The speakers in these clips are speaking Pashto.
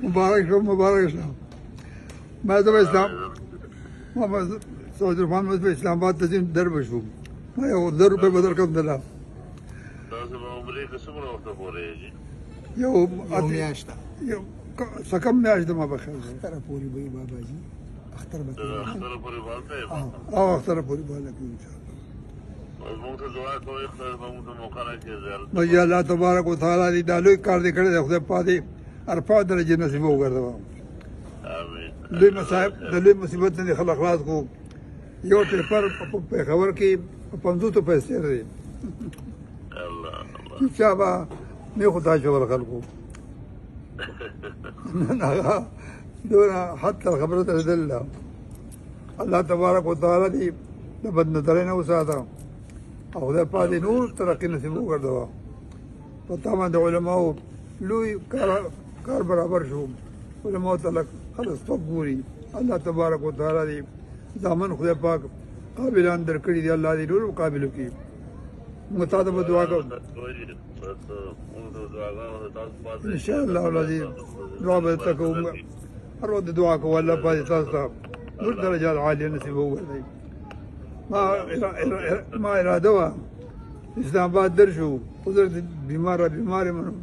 مبارك شو مبارك شو ما تبغى اسلام ما سعود محمد في اسلام آباد تزين درب شو ما هو درب بدر كم دلا تاسو به عمرې که څومره وخته پورې یې جي يوم میاشت سکم میاشت ما بخیر اختر پوری به بابا جی اختر به اختره پورې بالته یې او اختر پوری بالا کی ان شاء الله اوس موږ ته دعا کوئ خدای به موږ ته موقع راکړي زیارت نو یا الله تبارک وتعالى دې دا لوی کار دې کړی دی خدای پاک دې ارفع درجه نصیب وګرځوه امين لوی مصائب د لوی مصیبت نه خلق خلاص کو یو ټیپر په خبر کې 500 پیسې دی الله شابه مې خدای شو خلکو نه دونه حتی خبره ته دل الله تبارک وتعالى دې د بد نظر نه وساته او خدای پاک دې نور ترقی نصیب وګرځوه په تمام د علماو لوی کار برابر شو علماو ته خلص ګوري الله تبارک وتعالى دې ځامن خدای پاک قابلان درکړي دي الله دې ټول قابل وکړي متعدد دعا کوم ان شاء الله العزيز دعا به تکوم هر وخت دعا کوم الله پاک تاسو ته نور درجات عالیه نصیب وګرځي ما اراده وه اسلام آباد درشو قدرت بیمار منو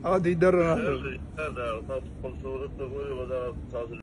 هغه دې در نه